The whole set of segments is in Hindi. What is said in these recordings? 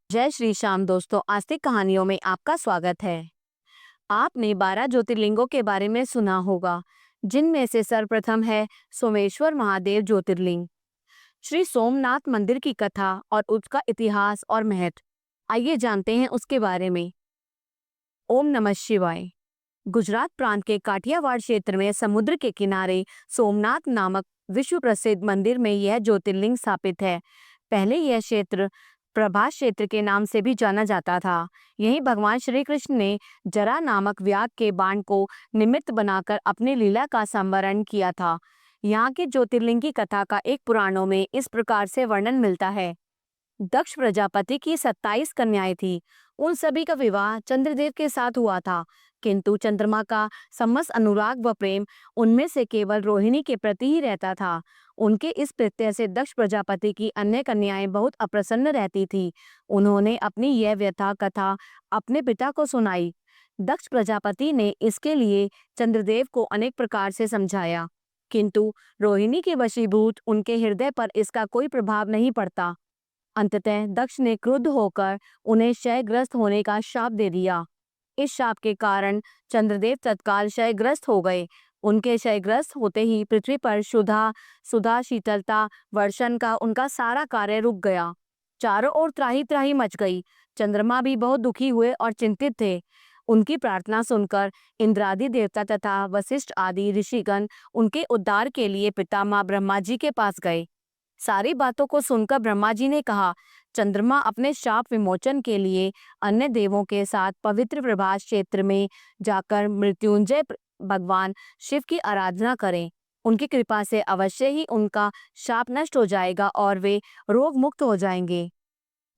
जय श्री श्याम दोस्तों, आस्तिक कहानियों में आपका स्वागत है। आपने 12 ज्योतिर्लिंगों के बारे में सुना होगा, जिनमें से सर्वप्रथम है सोमेश्वर महादेव ज्योतिर्लिंग। श्री सोमनाथ मंदिर की कथा और उसका इतिहास और महत्व, आइए जानते हैं उसके बारे में। ओम नमः शिवाय। गुजरात प्रांत के काठियावाड़ क्षेत्र में समुद्र के किनारे सोमनाथ नामक विश्व प्रसिद्ध मंदिर में यह ज्योतिर्लिंग स्थापित है। पहले यह क्षेत्र प्रभास क्षेत्र के नाम से भी जाना जाता था। यहीं भगवान श्री कृष्ण ने जरा नामक व्याध के बाण को निमित्त बनाकर अपनी लीला का संवरण किया था। यहाँ के ज्योतिर्लिंग की कथा का एक पुराणों में इस प्रकार से वर्णन मिलता है। दक्ष प्रजापति की 27 कन्याएं थी। उन सभी का विवाह चंद्रदेव के साथ हुआ था, किंतु चंद्रमा का समस्त अनुराग व प्रेम उनमें से केवल रोहिणी के प्रति ही रहता था। उनके इस प्रत्यय से दक्ष प्रजापति की अन्य कन्याएं बहुत अप्रसन्न रहती थी। उन्होंने अपनी यह व्यथा कथा अपने पिता को सुनाई। दक्ष प्रजापति ने इसके लिए चंद्रदेव को अनेक प्रकार से समझाया, किंतु रोहिणी के वशीभूत उनके हृदय पर इसका कोई प्रभाव नहीं पड़ता। अंततः दक्ष ने क्रुद्ध होकर उन्हें क्षयग्रस्त होने का शाप दे दिया। इस शाप के कारण चंद्रदेव तत्काल क्षयग्रस्त हो गए। उनके क्षयग्रस्त होते ही पृथ्वी पर सुधा शीतलता वर्षण का उनका सारा कार्य रुक गया। चारों ओर त्राही त्राही मच गई। चंद्रमा भी बहुत दुखी हुए और चिंतित थे। उनकी प्रार्थना सुनकर इंद्रादि देवता तथा वशिष्ठ आदि ऋषिगण उनके उद्धार के लिए पितामह ब्रह्मा जी के पास गए। सारी बातों को सुनकर ब्रह्मा जी ने कहा, चंद्रमा अपने शाप विमोचन के लिए अन्य देवों के साथ पवित्र प्रभास क्षेत्र में जाकर मृत्युंजय भगवान शिव की आराधना करें। उनकी कृपा से अवश्य ही उनका शाप नष्ट हो जाएगा और वे रोग मुक्त हो जाएंगे।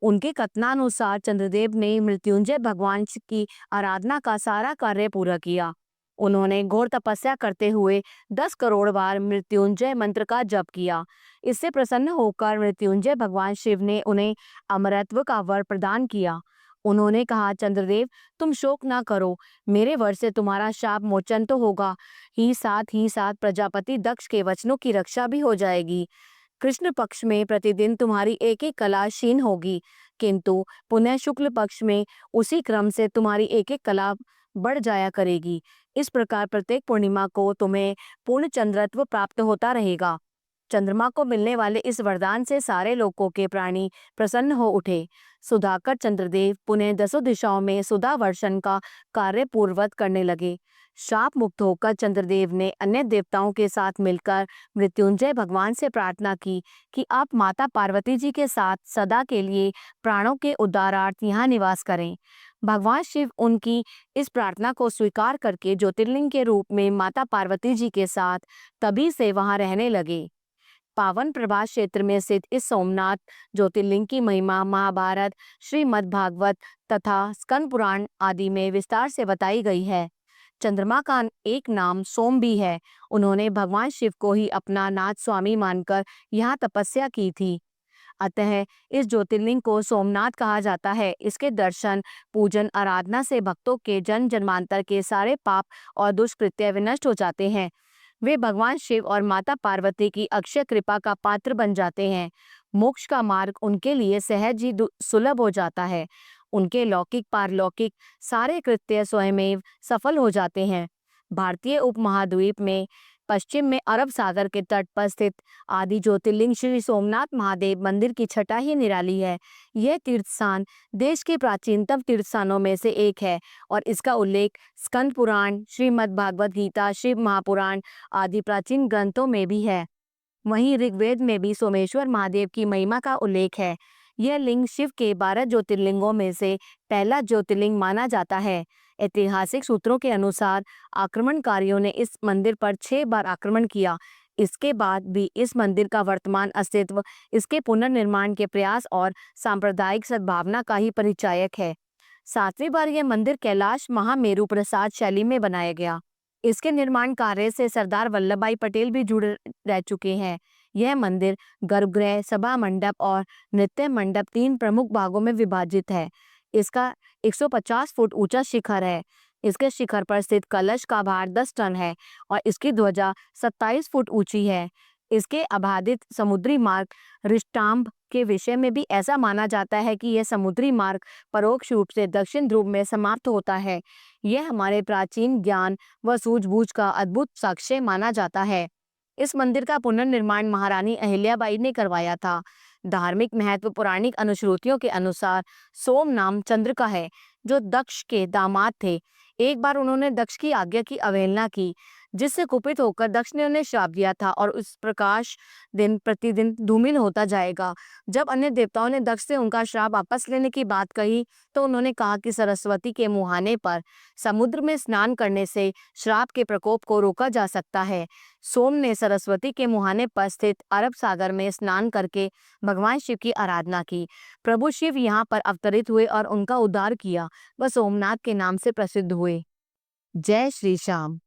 उनके कथनानुसार चंद्रदेव ने मृत्युंजय भगवान की आराधना का सारा कार्य पूरा किया। उन्होंने घोर तपस्या करते हुए 10 करोड़ बार मृत्युंजय मंत्र का जप किया। इससे प्रसन्न होकर मृत्युंजय भगवान शिव ने उन्हें अमरत्व का वर प्रदान किया। उन्होंने कहा, चंद्रदेव तुम शोक ना करो, मेरे वर से तुम्हारा शाप मोचन तो होगा ही साथ प्रजापति दक्ष के वचनों की रक्षा भी हो जाएगी। कृष्ण पक्ष में प्रतिदिन तुम्हारी एक एक कला क्षीण होगी, किंतु पुनः शुक्ल पक्ष में उसी क्रम से तुम्हारी एक एक कला बढ़ जाया करेगी। इस प्रकार प्रत्येक पूर्णिमा को तुम्हें पूर्ण चंद्रत्व प्राप्त होता रहेगा। चंद्रमा को मिलने वाले इस वरदान से सारे लोकों के प्राणी प्रसन्न हो उठे। सुधाकर चंद्रदेव पुनः 10 दिशाओं में सुधा वर्षण का कार्य पूर्ववत करने लगे। शाप मुक्त होकर चंद्रदेव ने अन्य देवताओं के साथ मिलकर मृत्युंजय भगवान से प्रार्थना की कि आप माता पार्वती जी के साथ सदा के लिए प्राणों के उद्धारार्थ यहाँ निवास करें। भगवान शिव उनकी इस प्रार्थना को स्वीकार करके ज्योतिर्लिंग के रूप में माता पार्वती जी के साथ तभी से वहां रहने लगे। पावन प्रभास क्षेत्र में स्थित इस सोमनाथ ज्योतिर्लिंग की महिमा महाभारत, श्रीमद् भागवत तथा स्कंद पुराण आदि में विस्तार से बताई गई है। चंद्रमा का एक नाम सोम भी है। उन्होंने भगवान शिव को ही अपना नाथ स्वामी मानकर यहाँ तपस्या की थी। अतः इस ज्योतिर्लिंग को सोमनाथ कहा जाता है। इसके दर्शन, पूजन, आराधना से भक्तों के जन्म जन्मांतर के सारे पाप और दुष्कृत्य विनष्ट हो जाते हैं। वे भगवान शिव और माता पार्वती की अक्षय कृपा का पात्र बन जाते हैं। मोक्ष का मार्ग उनके लिए सहज ही सुलभ हो जाता है। उनके लौकिक पारलौकिक सारे कृत्य स्वयमेव सफल हो जाते हैं। भारतीय उपमहाद्वीप में पश्चिम में अरब सागर के तट पर स्थित आदि ज्योतिर्लिंग श्री सोमनाथ महादेव मंदिर की छटा ही निराली है। यह तीर्थ स्थान देश के प्राचीनतम तीर्थ स्थानों में से एक है और इसका उल्लेख स्कंद पुराण, श्रीमद् भागवत गीता, शिव महापुराण आदि प्राचीन ग्रंथों में भी है। वहीं ऋग्वेद में भी सोमेश्वर महादेव की महिमा का उल्लेख है। यह लिंग शिव के 12 ज्योतिर्लिंगों में से पहला ज्योतिर्लिंग माना जाता है। ऐतिहासिक सूत्रों के अनुसार आक्रमणकारियों ने इस मंदिर पर 6 बार आक्रमण किया। इसके बाद भी इस मंदिर का वर्तमान अस्तित्व इसके पुनर्निर्माण के प्रयास और सांप्रदायिक सद्भावना का ही परिचायक है। 7वीं बार यह मंदिर कैलाश महामेरु प्रसाद शैली में बनाया गया। इसके निर्माण कार्य से सरदार वल्लभ भाई पटेल भी जुड़े रह चुके हैं। यह मंदिर गर्भगृह, सभा मंडप और नृत्य मंडप 3 प्रमुख भागों में विभाजित है। इसका 150 फुट ऊंचा शिखर है। इसके शिखर पर स्थित कलश का भार 10 टन है और इसकी ध्वजा 27 फुट ऊंची है। इसके अबाधित समुद्री मार्ग रिष्टाम्भ के विषय में भी ऐसा माना जाता है कि यह समुद्री मार्ग परोक्ष रूप से दक्षिण ध्रुव में समाप्त होता है। यह हमारे प्राचीन ज्ञान व सूझबूझ का अद्भुत साक्ष्य माना जाता है। इस मंदिर का पुनर्निर्माण महारानी अहिल्याबाई ने करवाया था। धार्मिक महत्व पौराणिक अनुश्रुतियों के अनुसार सोम नाम चंद्र का है, जो दक्ष के दामाद थे। एक बार उन्होंने दक्ष की आज्ञा की अवहेलना की, जिससे कुपित होकर दक्ष ने उन्हें श्राप दिया था और उस प्रकाश दिन प्रतिदिन धूमिल होता जाएगा। जब अन्य देवताओं ने दक्ष से उनका श्राप वापस लेने की बात कही, तो उन्होंने कहा कि सरस्वती के मुहाने पर समुद्र में स्नान करने से श्राप के प्रकोप को रोका जा सकता है। सोम ने सरस्वती के मुहाने पर स्थित अरब सागर में स्नान करके भगवान शिव की आराधना की। प्रभु शिव यहाँ पर अवतरित हुए और उनका उद्धार किया। वह सोमनाथ के नाम से प्रसिद्ध हुए। जय श्री श्याम।